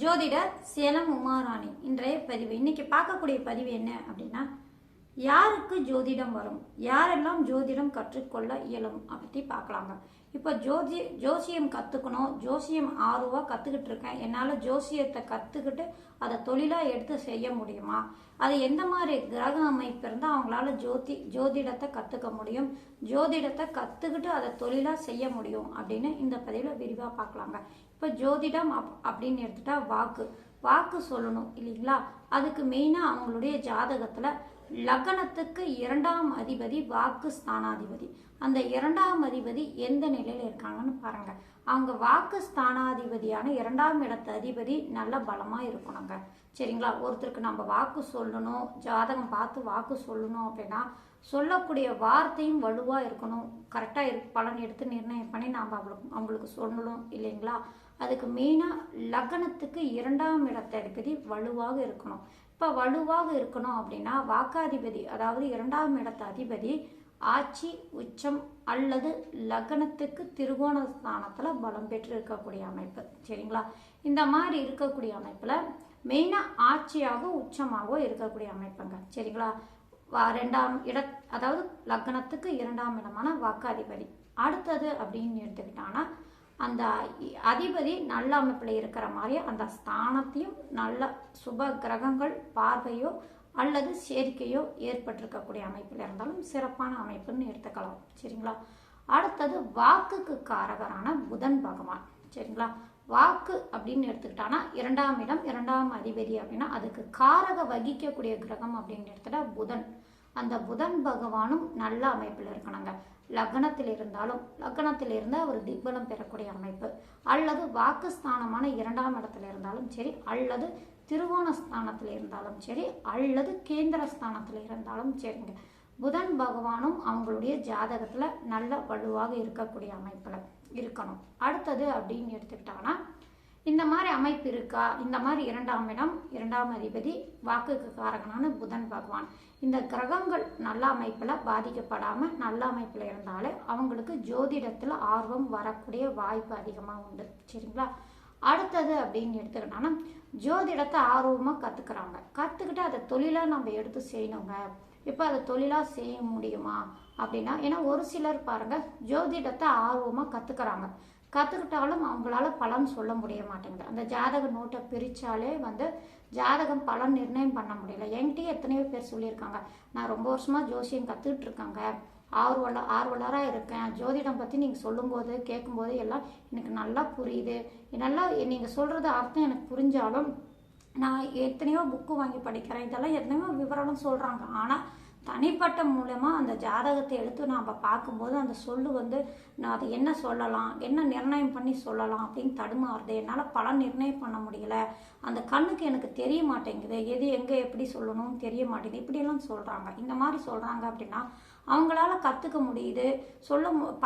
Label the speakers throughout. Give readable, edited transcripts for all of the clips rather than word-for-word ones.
Speaker 1: ஜோதிடர் சேலம் உமாராணி. இன்றைய பதிவு இன்னைக்கு பார்க்கக்கூடிய பதிவு என்ன அப்படின்னா, யாருக்கு ஜோதிடம் வரும், யாரெல்லாம் ஜோதிடம் கற்றுக்கொள்ள இயலும் பற்றி பார்க்கலாங்க. இப்போ ஜோசியம் கற்றுக்கணும், ஜோசியம் ஆர்வமாக கற்றுக்கிட்டு இருக்கேன், என்னால் ஜோசியத்தை கற்றுக்கிட்டு அதை தொழிலாக எடுத்து செய்ய முடியுமா, அது எந்த மாதிரி கிரக அமைப்பு இருந்தால் அவங்களால ஜோதிடத்தை கற்றுக்க முடியும், ஜோதிடத்தை கற்றுக்கிட்டு அதை தொழிலாக செய்ய முடியும் அப்படின்னு இந்த பதிவில் விரிவாக பார்க்கலாங்க. இப்போ ஜோதிடம் அப்படின்னு எடுத்துட்டா வாக்கு சொல்லணும் இல்லைங்களா. அதுக்கு மெயினாக அவங்களுடைய ஜாதகத்தில் லக்னத்துக்கு 2ஆம் அதிபதி வாக்கு ஸ்தானாதிபதி. அந்த 2ஆம் அதிபதி எந்த நிலையில் இருக்காங்கன்னு பாருங்க. அவங்க வாக்கு ஸ்தானாதிபதியான 2ஆம் இடத்து அதிபதி நல்ல பலமாக இருக்கணுங்க. சரிங்களா. ஒருத்தருக்கு நம்ம வாக்கு சொல்லணும், ஜாதகம் பார்த்து வாக்கு சொல்லணும் அப்படின்னா சொல்லக்கூடிய வார்த்தையும் வலுவாக இருக்கணும், கரெக்டாக பலன் எடுத்து நிர்ணயம் பண்ணி நாம் அவங்களுக்கு சொல்லணும் இல்லைங்களா. அதுக்கு மெயினாக லக்னத்துக்கு 2ஆம் இடத்த அதிபதி வலுவாக இருக்கணும். இப்போ வலுவாக இருக்கணும் அப்படின்னா வாக்காதிபதி, அதாவது 2ஆம் இடத்த அதிபதி ஆட்சி உச்சம் அல்லது லக்னத்துக்கு திரிகோண ஸ்தானத்தில் பலம் பெற்று இருக்கக்கூடிய அமைப்பு. சரிங்களா. இந்த மாதிரி இருக்கக்கூடிய அமைப்பில் மெயினாக ஆட்சியாக உச்சமாக இருக்கக்கூடிய அமைப்புங்க. சரிங்களா. 2ஆம் அதாவது லக்னத்துக்கு 2ஆம் இடமான வாக்காதிபதி. அடுத்தது அப்படின்னு எடுத்துக்கிட்டாங்கன்னா அந்த அதிபதி நல்ல அமைப்பில் இருக்கிற மாதிரி அந்த ஸ்தானத்தையும் நல்ல சுப கிரகங்கள் பார்வையோ அல்லது சேர்க்கையோ ஏற்பட்டிருக்கக்கூடிய அமைப்பில் இருந்தாலும் சிறப்பான அமைப்புன்னு எடுத்துக்கலாம். சரிங்களா. அடுத்தது வாக்குக்கு காரகரான புதன் பகவான். சரிங்களா. வாக்கு அப்படின்னு எடுத்துக்கிட்டானா 2ஆம் இடம் 2ஆம் அதிபதி அப்படின்னா அதுக்கு காரக வகிக்கக்கூடிய கிரகம் அப்படின்னு எடுத்துட்டா புதன். அந்த புதன் பகவானும் நல்ல அமைப்பில் இருக்கணுங்க. லக்னத்தில் இருந்தால் அவர் திக்பலம் பெறக்கூடிய அமைப்பு, அல்லது வாக்குஸ்தானமான 2ஆம் இடத்துல இருந்தாலும் சரி, அல்லது திருவோண ஸ்தானத்தில் இருந்தாலும் சரி, அல்லது கேந்திர ஸ்தானத்தில் இருந்தாலும் சரிங்க. புதன் பகவானும் அவங்களுடைய ஜாதகத்தில் நல்ல வலுவாக இருக்கக்கூடிய அமைப்பில் இருக்கணும். அடுத்தது அப்படின்னு எடுத்துக்கிட்டாங்கன்னா இந்த மாதிரி அமைப்பு இருக்கா, இந்த மாதிரி 2ஆம் இடம் 2ஆம் அதிபதி வாக்குக்கு காரகனான புதன் பகவான், இந்த கிரகங்கள் நல்ல அமைப்பில் பாதிக்கப்படாமல் நல்ல அமைப்பில் இருந்தாலே அவங்களுக்கு ஜோதிடத்தில் ஆர்வம் வரக்கூடிய வாய்ப்பு அதிகமாக உண்டு. சரிங்களா. அடுத்தது அப்படின்னு எடுத்துக்கிட்டோன்னா ஜோதிடத்தை ஆர்வமாக கற்றுக்கிட்டு அதை தொழிலாக நம்ம எடுத்து செய்யணுங்க. இப்போ அதை தொழிலாக செய்ய முடியுமா அப்படின்னா, ஏன்னா ஒரு சிலர் பாருங்கள் ஜோதிடத்தை ஆர்வமாக கற்றுக்கிட்டாலும் அவங்களால பலன் சொல்ல முடிய மாட்டேங்குது. அந்த ஜாதக நோட்டை பிரித்தாலே ஜாதகம் பலன் நிர்ணயம் பண்ண முடியல. என்கிட்டயே எத்தனையோ பேர் சொல்லியிருக்காங்க, நான் ரொம்ப வருஷமாக ஜோசியம் கற்றுக்கிட்டு இருக்காங்க, ஆர்வலராக இருக்கேன், ஜோதிடம் பற்றி நீங்கள் சொல்லும்போது கேட்கும்போது எல்லாம் எனக்கு நல்லா புரியுது, நல்லா நீங்கள் சொல்கிறது அர்த்தம் எனக்கு புரிஞ்சாலும் நான் எத்தனையோ புக்கு வாங்கி படிக்கிறேன், இதெல்லாம் எத்தனையோ விவரம் சொல்கிறாங்க, ஆனால் தனிப்பட்ட மூலமாக அந்த ஜாதகத்தை எடுத்து நாம் பார்க்கும்போது அந்த சொல்லு நான் அதை என்ன சொல்லலாம், என்ன நிர்ணயம் பண்ணி சொல்லலாம் அப்படின்னு தடுமாறுது, என்னால் பலன் நிர்ணயம் பண்ண முடியல, அந்த கண்ணுக்கு எனக்கு தெரிய மாட்டேங்குது, எது எங்கே எப்படி சொல்லணும்னு தெரிய மாட்டேங்குது, இப்படியெல்லாம் சொல்கிறாங்க. இந்த மாதிரி சொல்கிறாங்க அப்படின்னா அவங்களால கற்றுக்க முடியுது,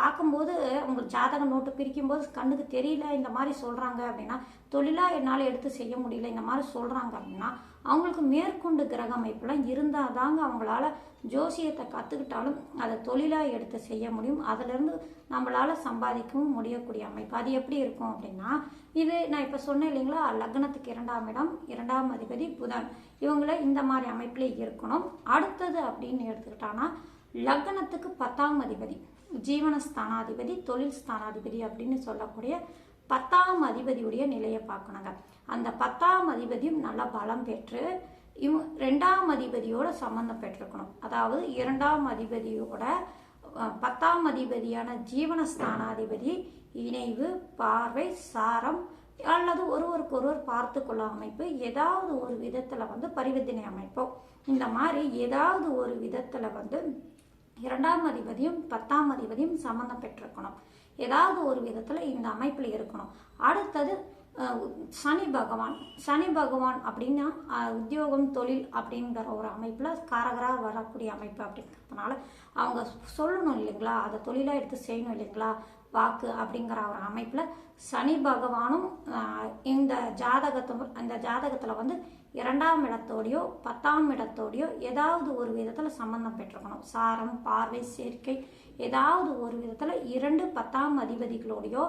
Speaker 1: பார்க்கும்போது அவங்க ஜாதக நோட்டு பிரிக்கும்போது கண்ணுக்கு தெரியல, இந்த மாதிரி சொல்கிறாங்க அப்படின்னா தொழிலாக என்னால் எடுத்து செய்ய முடியல, இந்த மாதிரி சொல்கிறாங்க அப்படின்னா அவங்களுக்கு மேற்கொண்டு கிரக அமைப்புலாம் இருந்தால் தாங்க அவங்களால ஜோசியத்தை கற்றுக்கிட்டாலும் அதை தொழிலாக எடுத்து செய்ய முடியும், அதிலிருந்து நம்மளால் சம்பாதிக்கவும் முடியக்கூடிய அமைப்பு. அது எப்படி இருக்கும் அப்படின்னா, இது நான் இப்போ சொன்னேன் இல்லைங்களா, லக்னத்துக்கு 2ஆம் இடம் 2ஆம் அதிபதி புதன், இவங்கள இந்த மாதிரி அமைப்பிலே இருக்கணும். அடுத்தது அப்படின்னு எடுத்துக்கிட்டான்னா லக்னத்துக்கு 10ஆம் அதிபதி ஜீவனஸ்தானாதிபதி தொழில் ஸ்தானாதிபதி அப்படின்னு சொல்லக்கூடிய 10ஆம் அதிபதியுடைய நிலையை பார்க்கணுங்க. அந்த 10ஆம் அதிபதியும் நல்லா பலம் பெற்று 2ஆம் அதிபதியோட சம்பந்தம் பெற்றிருக்கணும். அதாவது 2ஆம் அதிபதியோட 10ஆம் அதிபதியான ஜீவனஸ்தானாதிபதி இணைவு பார்வை சாரம் அல்லது ஒருவருக்கொருவர் பார்த்து கொள்ள அமைப்பு, ஏதாவது ஒரு விதத்தில் பரிவர்த்தனை அமைப்போ, இந்த மாதிரி ஏதாவது ஒரு விதத்தில் 2ஆம் அதிபதியும் 10ஆம் அதிபதியும் சம்பந்தம் பெற்றிருக்கணும், ஏதாவது ஒரு விதத்தில் இந்த அமைப்பில் இருக்கணும். அடுத்தது சனி பகவான் அப்படின்னா உத்தியோகம் தொழில் அப்படிங்கிற ஒரு அமைப்பில் காரகராக வரக்கூடிய அமைப்பு அப்படிங்கிறதுனால அவங்க சொல்லணும் இல்லைங்களா, அதை தொழிலாக எடுத்து செய்யணும் இல்லைங்களா, வாக்கு அப்படிங்கிற ஒரு அமைப்பில் சனி பகவானும் இந்த ஜாதகத்தில் 2ஆம் இடத்தோடையோ 10ஆம் இடத்தோடையோ ஏதாவது ஒரு விதத்தில் சம்பந்தம் பெற்றிருக்கணும். சாரம் பார்வை சேர்க்கை ஏதாவது ஒரு விதத்தில் 2 10ஆம் அதிபதிகளோடையோ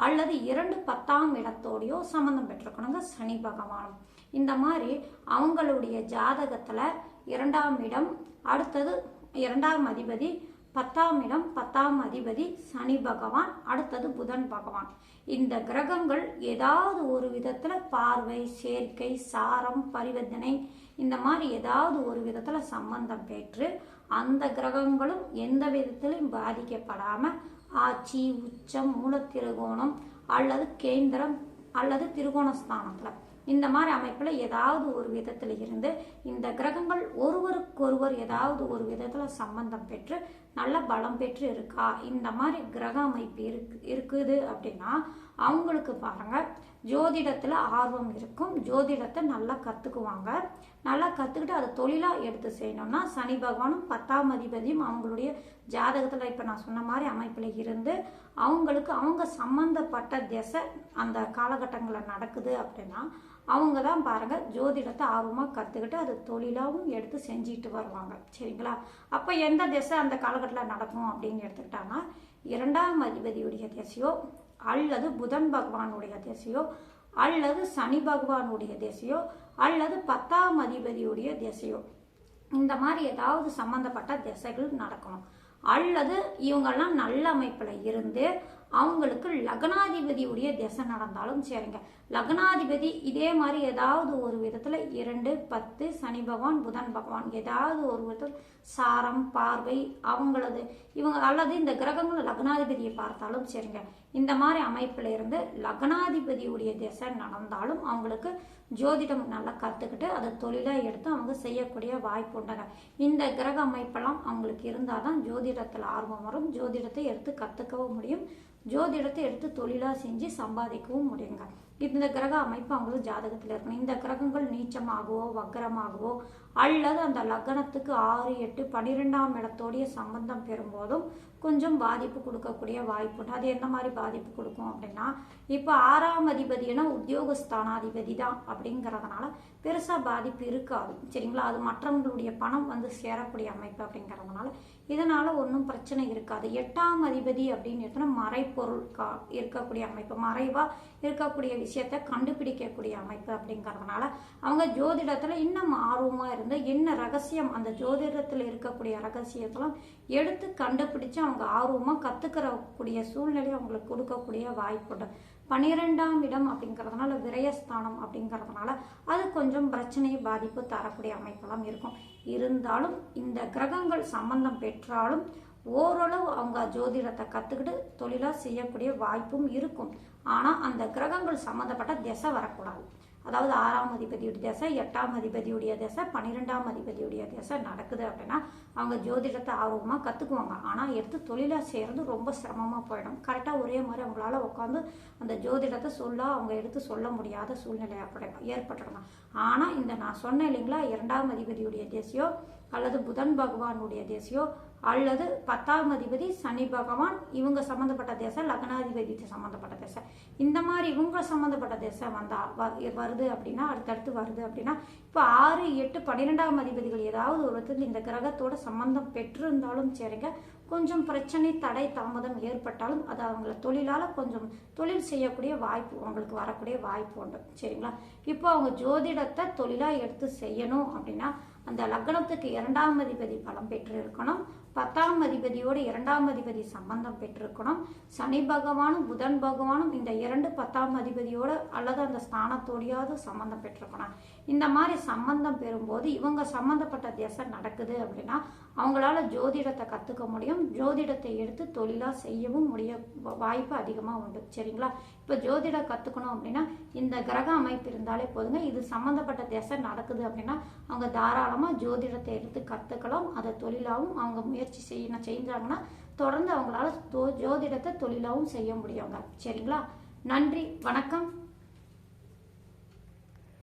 Speaker 1: அல்லது 2 10ஆம் இடத்தோடையோ சம்மந்தம் பெற்றிருக்கணுங்க சனி பகவானும். இந்த மாதிரி அவங்களுடைய ஜாதகத்தில் 2ஆம் இடம், அடுத்தது 2ஆம் அதிபதி, 10ஆம் இடம், 10ஆம் அதிபதி சனி பகவான், அடுத்தது புதன் பகவான். இந்த கிரகங்கள் ஏதாவது ஒரு விதத்தில் பார்வை, சேர்க்கை, சாரம், பரிவர்த்தனை இந்த மாதிரி ஏதாவது ஒரு விதத்தில் சம்பந்தம் பெற்று அந்த கிரகங்களும் எந்த விதத்திலும் பாதிக்கப்படாமல் ஆட்சி, உச்சம், மூலத்திருகோணம் அல்லது கேந்திரம் அல்லது திருகோணஸ்தானத்தில் இந்த மாதிரி அமைப்பில் ஏதாவது ஒரு விதத்தில் இருந்து இந்த கிரகங்கள் ஒருவருக்கொருவர் ஏதாவது ஒரு விதத்தில் சம்பந்தம் பெற்று நல்ல பலம் பெற்று இருக்கா, இந்த மாதிரி கிரக அமைப்பு இருக்குது அப்படின்னா அவங்களுக்கு பாருங்க ஜோதிடத்தில் ஆர்வம் இருக்கும், ஜோதிடத்தை நல்லா கற்றுக்குவாங்க. நல்லா கற்றுக்கிட்டு அதை தொழிலாக எடுத்து செய்யணும்னா சனி பகவானும் 10ஆம் அதிபதியும் அவங்களுடைய ஜாதகத்தில் இப்போ நான் சொன்ன மாதிரி அமைப்பில் இருந்து அவங்களுக்கு அவங்க சம்மந்தப்பட்ட திசை அந்த காலகட்டங்களில் நடக்குது அப்படின்னா அவங்க தான் பாருங்கள் ஜோதிடத்தை ஆர்வமாக கற்றுக்கிட்டு அது தொழிலாகவும் எடுத்து செஞ்சுட்டு வருவாங்க. சரிங்களா? அப்போ எந்த திசை அந்த காலகட்டத்தில் நடக்கும் அப்படின்னு எடுத்துக்கிட்டாங்கன்னா 2ஆம் அதிபதியுடைய திசையோ அல்லது புதன் பகவானுடைய திசையோ அல்லது சனி பகவானுடைய திசையோ அல்லது 10ஆம் அதிபதியுடைய திசையோ இந்த மாதிரி ஏதாவது சம்மந்தப்பட்ட திசைகள் நடக்கணும். அல்லது இவங்கெல்லாம் நல்ல அமைப்பில் இருந்து அவங்களுக்கு லக்னாதிபதியுடைய திசை நடந்தாலும் சரிங்க. லக்னாதிபதி இதே மாதிரி ஏதாவது ஒரு விதத்தில் 2 10 சனி பகவான், புதன் பகவான் ஏதாவது ஒரு விதத்தில் சாரம், பார்வை அவங்களது இவங்க அல்லது இந்த கிரகங்கள் லக்னாதிபதியை பார்த்தாலும் சரிங்க. இந்த மாதிரி அமைப்பில் இருந்து லக்னாதிபதியுடைய திசை நடந்தாலும் அவங்களுக்கு ஜோதிடம் நல்லா கற்றுக்கிட்டு அதை தொழிலாக எடுத்து அவங்க செய்யக்கூடிய வாய்ப்பு உண்டுங்க. இந்த கிரக அமைப்பெல்லாம் அவங்களுக்கு இருந்தால் தான் ஜோதிடத்தில் ஆர்வம் வரும், ஜோதிடத்தை எடுத்து கற்றுக்கவும் முடியும், ஜோதிடத்தை எடுத்து தொழிலாக செஞ்சு சம்பாதிக்கவும் முடியுங்க. இந்த கிரக அமைப்பு அவங்களுக்கு ஜாதகத்தில் இருக்கணும். இந்த கிரகங்கள் நீச்சமாகவோ வக்கரமாகவோ அல்லது அந்த லக்னத்துக்கு 6 8 12ஆம் இடத்தோடைய சம்பந்தம் பெறும்போதும் கொஞ்சம் பாதிப்பு கொடுக்கக்கூடிய வாய்ப்பு உண்டு. அது என்ன மாதிரி பாதிப்பு கொடுக்கும் அப்படின்னா இப்போ 6ஆம் அதிபதினா உத்தியோகஸ்தானாதிபதி தான் அப்படிங்கிறதுனால பெருசாக பாதிப்பு இருக்காது. சரிங்களா? அது மற்றவங்களுடைய பணம் வந்து சேரக்கூடிய அமைப்பு அப்படிங்கிறதுனால இதனால ஒன்றும் பிரச்சனை இருக்காது. 8ஆம் அதிபதி அப்படின்னு எடுத்தோம்னா மறைப்பொருள் இருக்கக்கூடிய அமைப்பு, மறைவாக இருக்கக்கூடிய விஷயத்தை கண்டுபிடிக்கக்கூடிய அமைப்பு அப்படிங்கிறதுனால அவங்க ஜோதிடத்தில் இன்னும் ஆர்வமாக இருந்து என்ன ரகசியம் அந்த ஜோதிடத்தில் இருக்கக்கூடிய ரகசியத்தெல்லாம் எடுத்து கண்டுபிடிச்சு அவங்க ஆர்வமாக கற்றுக்கிறக்கூடிய சூழ்நிலை அவங்களுக்கு கொடுக்கக்கூடிய வாய்ப்புண்டு. 12ஆம் இடம் அப்படிங்கிறதுனால விரயஸ்தானம் அப்படிங்கிறதுனால அது கொஞ்சம் பிரச்சனையை பாதிப்பு தரக்கூடிய அமைப்பெல்லாம் இருக்கும். இருந்தாலும் இந்த கிரகங்கள் சம்பந்தம் பெற்றாலும் ஓரளவு அவங்க ஜோதிடத்தை கற்றுக்கிட்டு தொழிலாக செய்யக்கூடிய வாய்ப்பும் இருக்கும். ஆனால் அந்த கிரகங்கள் சம்மந்தப்பட்ட திசை வரக்கூடாது. அதாவது 6ஆம் அதிபதியுடைய திசை, 8ஆம் அதிபதியுடைய திசை, 12ஆம் அதிபதியுடைய திசை நடக்குது அப்படின்னா அவங்க ஜோதிடத்தை ஆர்வமாக கற்றுக்குவாங்க. ஆனால் எடுத்து தொழிலாக செய்கிறது ரொம்ப சிரமமாக போயிடும். கரெக்டாக ஒரே மாதிரி அவங்களால உட்காந்து அந்த ஜோதிடத்தை அவங்க எடுத்து சொல்ல முடியாத சூழ்நிலை ஏற்பட்டுருங்க. ஆனால் இந்த நான் சொன்னேன் இல்லைங்களா, 2ஆம் அதிபதியுடைய திசையோ அல்லது புதன் பகவானுடைய திசையோ அல்லது 10ஆம் அதிபதி சனி பகவான் இவங்க சம்மந்தப்பட்ட திசை, லக்னாதிபதி சம்மந்தப்பட்ட திசை, இந்த மாதிரி இவங்க சம்மந்தப்பட்ட திசை வருது அப்படின்னா அடுத்தடுத்து வருது அப்படின்னா இப்போ 6 8 12ஆம் அதிபதிகள் ஏதாவது ஒரு விதத்தில் இந்த கிரகத்தோட சம்பந்தம் பெற்றிருந்தாலும் சரிங்க, கொஞ்சம் பிரச்சனை, தடை, தாமதம் ஏற்பட்டாலும் அது அவங்கள தொழிலால் கொஞ்சம் தொழில் செய்யக்கூடிய வாய்ப்பு உங்களுக்கு வரக்கூடிய வாய்ப்பு உண்டு. சரிங்களா? இப்போ அவங்க ஜோதிடத்தை தொழிலாக எடுத்து செய்யணும் அப்படின்னா அந்த லக்னத்துக்கு 2ஆம் அதிபதி பலம் பெற்று இருக்கணும், 10ஆம் அதிபதியோடு 2ஆம் அதிபதி சம்பந்தம் பெற்றிருக்கணும், சனி பகவானும் புதன் பகவானும் இந்த 2 10ஆம் அதிபதியோடு அல்லது அந்த ஸ்தானத்தோடையாவது சம்பந்தம் பெற்றிருக்கணும். இந்த மாதிரி சம்பந்தம் பெறும்போது இவங்க சம்பந்தப்பட்ட திசை நடக்குது அப்படின்னா அவங்களால ஜோதிடத்தை கற்றுக்க முடியும், ஜோதிடத்தை எடுத்து தொழிலாக செய்யவும் வாய்ப்பு அதிகமாக உண்டு. சரிங்களா? இப்போ ஜோதிடம் கற்றுக்கணும் அப்படின்னா இந்த கிரக அமைப்பு இருந்தாலே போதுங்க. இது சம்மந்தப்பட்ட திசை நடக்குது அப்படின்னா அவங்க தாராளமாக ஜோதிடத்தை எடுத்து கற்றுக்கலாம். அதை தொழிலாகவும் அவங்க முயற்சி செஞ்சாங்கன்னா தொடர்ந்து அவங்களால ஜோதிடத்தை தொழிலாகவும் செய்ய முடியுங்க. சரிங்களா? நன்றி, வணக்கம்.